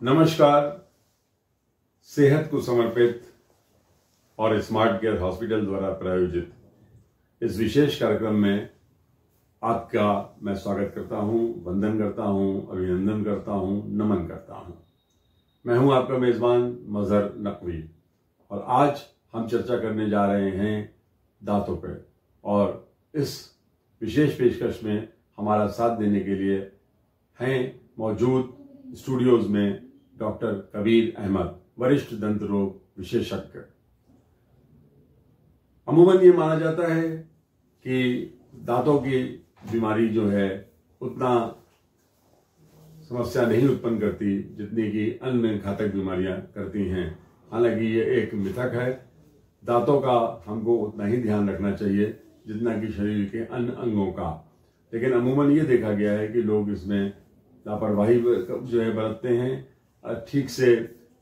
नमस्कार। सेहत को समर्पित और स्मार्ट केयर हॉस्पिटल द्वारा प्रायोजित इस विशेष कार्यक्रम में आपका मैं स्वागत करता हूं, वंदन करता हूं, अभिनंदन करता हूं, नमन करता हूं। मैं हूं आपका मेजबान मजहर नकवी और आज हम चर्चा करने जा रहे हैं दांतों पे। और इस विशेष पेशकश में हमारा साथ देने के लिए हैं मौजूद स्टूडियोज में डॉक्टर कबीर अहमद, वरिष्ठ दंत रोग विशेषज्ञ। अमूमन ये माना जाता है कि दांतों की बीमारी जो है उतना समस्या नहीं उत्पन्न करती जितनी कि अन्य घातक बीमारियां करती हैं। हालांकि ये एक मिथक है। दांतों का हमको उतना ही ध्यान रखना चाहिए जितना कि शरीर के अन्य अंगों का। लेकिन अमूमन ये देखा गया है कि लोग इसमें लापरवाही जो है बरतते हैं। ठीक से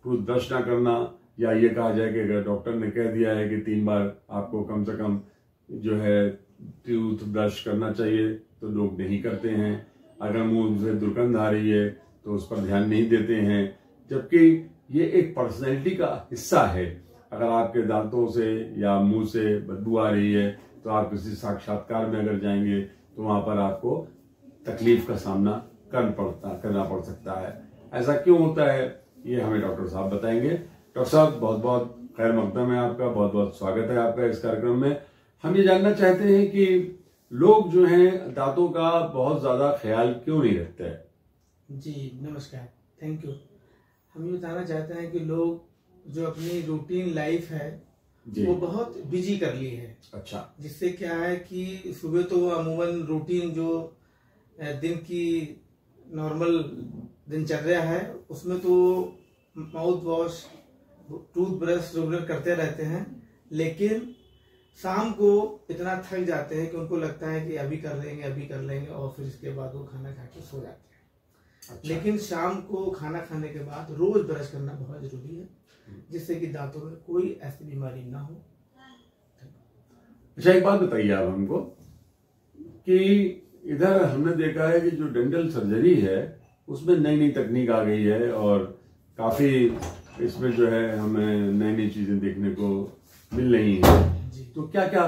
टूथ ब्रश ना करना, या ये कहा जाए कि अगर डॉक्टर ने कह दिया है कि 3 बार आपको कम से कम जो है टूथ ब्रश करना चाहिए तो लोग नहीं करते हैं। अगर मुंह से दुर्गंध आ रही है तो उस पर ध्यान नहीं देते हैं, जबकि ये एक पर्सनैलिटी का हिस्सा है। अगर आपके दांतों से या मुंह से बदबू आ रही है तो आप किसी साक्षात्कार में अगर जाएंगे तो वहां पर आपको तकलीफ का सामना करना पड़ सकता है। ऐसा क्यों होता है ये हमें डॉक्टर साहब बताएंगे। डॉक्टर साहब, बहुत बहुत खैर मकदम है आपका, बहुत बहुत स्वागत है आपका इस कार्यक्रम में। हम ये जानना चाहते हैं कि लोग जो हैं दांतों का बहुत ज्यादा ख्याल क्यों नहीं रखते हैं। जी नमस्कार, थैंक यू। हम ये बताना चाहते हैं कि लोग जो अपनी रूटीन लाइफ है वो बहुत बिजी कर ली है। अच्छा। जिससे क्या है कि सुबह तो अमूमन रूटीन जो दिन की नॉर्मल दिनचर्या है उसमें तो mouth wash, tooth brush regular करते रहते हैं, लेकिन शाम को इतना थक जाते हैं कि उनको लगता है कि अभी कर लेंगे और फिर इसके बाद वो खाना खा के सो जाते हैं। अच्छा। लेकिन शाम को खाना खाने के बाद रोज ब्रश करना बहुत जरूरी है जिससे कि दांतों में कोई ऐसी बीमारी ना हो। अच्छा, एक बात बताइए आप हमको कि इधर हमने देखा है कि जो डेंटल सर्जरी है उसमें नई नई तकनीक आ गई है और काफी इसमें जो है हमें नई नई चीजें देखने को मिल रही हैं। तो क्या क्या,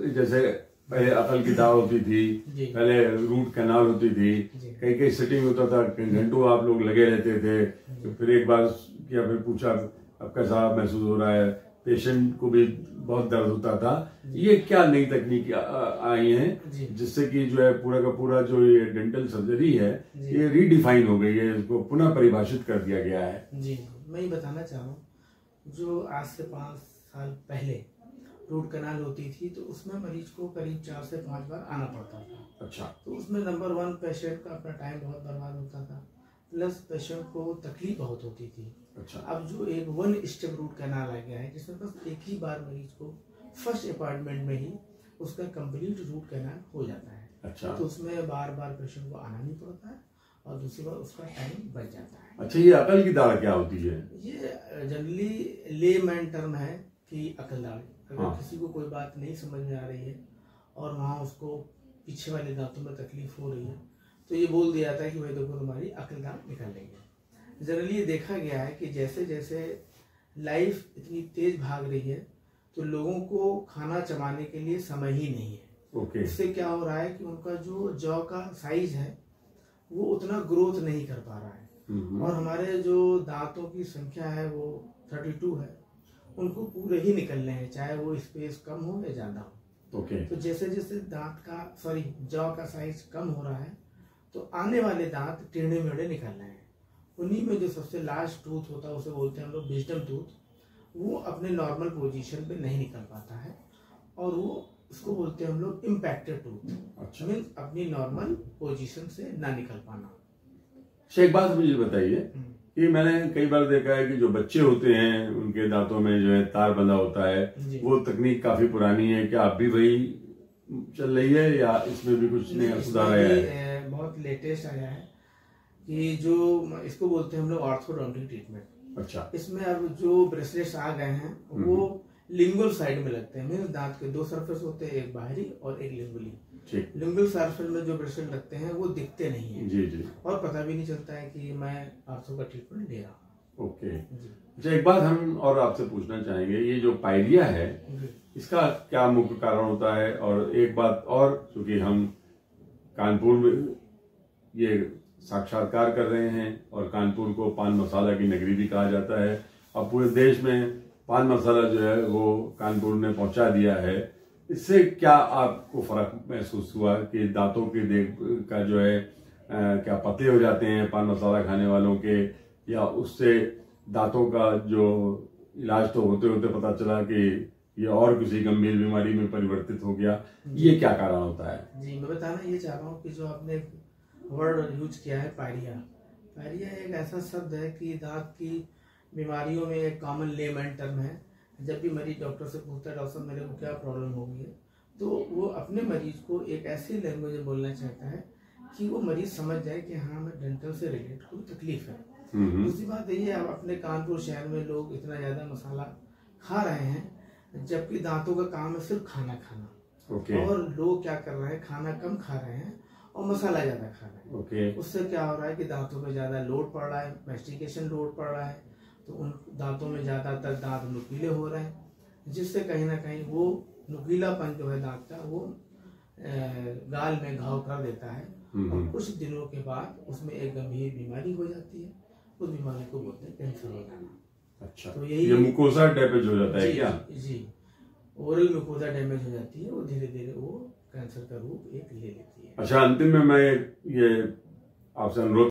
जैसे पहले अकल की दाढ़ होती थी, पहले रूट कैनाल होती थी, कई कई सेटिंग होता था, घंटों आप लोग लगे रहते थे। तो फिर एक बार किया, फिर पूछा अब कैसा महसूस हो रहा है, पेशेंट को भी बहुत दर्द होता था। ये क्या नई तकनीक आई हैं जिससे कि जो है पूरा का पूरा जो ये डेंटल सर्जरी है ये रीडिफाइन हो गई है, इसको पुनः परिभाषित कर दिया गया है। जी, मैं ये बताना चाहूँ, जो आज से 5 साल पहले रूट कैनाल होती थी तो उसमें मरीज को करीब 4 से 5 बार आना पड़ता था। अच्छा। तो उसमें नंबर 1 पेशेंट का अपना टाइम बहुत बर्बाद होता था, प्लस पेशेंट को तकलीफ बहुत होती थी। अच्छा। अब जो एक 1 स्टेप रूट कैनाल आ गया है जिसमें बस एक ही बार मरीज को फर्स्ट अपॉइंटमेंट में ही उसका कंप्लीट रूट कैनाल हो जाता है। अच्छा। तो उसमें बार बार पेशेंट को आना नहीं पड़ता है और दूसरी बार उसका टाइम बच जाता है। अच्छा, ये अकल की दाढ़ क्या होती है? ये जनरली लेमैन टर्म है कि अकल दाढ़। अगर किसी को कोई बात नहीं समझ में आ रही है और वहाँ उसको पीछे वाले दांतों में तकलीफ हो रही है तो ये बोल दिया जाता है कि भाई देखो तुम्हारी अकल दाढ़ निकाल लेंगे। जनरली देखा गया है कि जैसे जैसे लाइफ इतनी तेज भाग रही है तो लोगों को खाना चबाने के लिए समय ही नहीं है। इससे क्या हो रहा है कि उनका जो जॉ का साइज है वो उतना ग्रोथ नहीं कर पा रहा है और हमारे जो दांतों की संख्या है वो 32 है, उनको पूरे ही निकलने हैं, चाहे वो स्पेस कम हो या ज्यादा हो। तो जैसे जैसे जॉ का साइज कम हो रहा है तो आने वाले दांत टेढ़े मेढ़े निकल रहे हैं। उन्हीं में जो सबसे लास्ट टूथ होता है उसे बोलते हैं हम लोग विजडम टूथ, वो अपने नॉर्मल पोजीशन पे नहीं निकल पाता है और वो उसको बोलते हैं हम लोग इम्पैक्टेड टूथ। अच्छा। मीन्स अपनी नॉर्मल पोजीशन से ना निकल पाना। एक बात मुझे बताइए कि मैंने कई बार देखा है कि जो बच्चे होते हैं उनके दांतों में जो है तार बंधा होता है, वो तकनीक काफी पुरानी है, क्या अब भी वही चल रही है या इसमें भी कुछ नया सुधार आया है? बहुत लेटेस्ट आया है कि जो इसको बोलते हैं हम लोग ऑर्थोडोंटिक ट्रीटमेंट। अच्छा। इसमें अब जो ब्रेसलेट्स आ गए हैं वो लिंगुअल साइड में लगते हैं। दांत के 2 सरफेस होते हैं, एक बाहरी और एक लिंगुअली। ठीक। लिंगुअल सार्फिल में जो ब्रेसलेट लगते हैं वो दिखते नहीं है जी जी। और पता भी नहीं चलता है कि मैं आर्थो का ट्रीटमेंट ले रहा हूँ। ओके। जी। अच्छा, एक बात हम और आपसे पूछना चाहेंगे, ये जो पायरिया है इसका क्या मुख्य कारण होता है? और एक बात और, क्योंकि हम कानपुर में ये साक्षात्कार कर रहे हैं और कानपुर को पान मसाला की नगरी भी कहा जाता है, अब पूरे देश में पान मसाला जो है वो कानपुर ने पहुंचा दिया है, इससे क्या आपको फर्क महसूस हुआ कि दांतों की देख का जो है क्या पतले हो जाते हैं पान मसाला खाने वालों के, या उससे दांतों का जो इलाज तो होते होते पता चला कि ये और किसी गंभीर बीमारी में परिवर्तित हो गया, ये क्या कारण होता है? जी, मैं बताना ये चाह रहा हूँ कि जो आपने वर्ड यूज किया है पायरिया, पायरिया एक ऐसा शब्द है कि दांत की बीमारियों में एक कॉमन लेमैन टर्म है। जब भी मरीज डॉक्टर से पूछता है डॉक्टर साहब मेरे को क्या प्रॉब्लम हो गई है, तो वो अपने मरीज को एक ऐसी लैंग्वेज में बोलना चाहता है कि वो मरीज समझ जाए कि हाँ मैं डेंटल से रिलेटेड कोई तकलीफ है। दूसरी बात ये है, अब अपने कानपुर शहर में लोग इतना ज्यादा मसाला खा रहे हैं, जबकि दांतों का काम है सिर्फ खाना खाना। और लोग क्या कर रहे हैं, खाना कम खा रहे हैं और मसाला ज्यादा खा रहे हैं। उससे क्या हो रहा है कि दांतों पे ज्यादा लोड पड़ रहा है, मैस्टिकेशन लोड पड़ रहा है, तो उन दांतों में ज्यादातर दांत नुकीले हो रहे हैं, जिससे कहीं ना कहीं वो नुकीलापन जो है दांत का वो गाल में घाव कर देता है और कुछ दिनों के बाद उसमें एक गंभीर बीमारी हो जाती है। उस बीमारी को बोलते हैं कैंसर हो जाना। अच्छा, तो ये मुकोसा डैमेज हो जाता है क्या? जी, ओरल मुकोसा डैमेज हो जाती है और धीरे धीरे वो कैंसर का रूप एक ले लेती है। अच्छा, अंतिम में मैं ये आपसे अनुरोध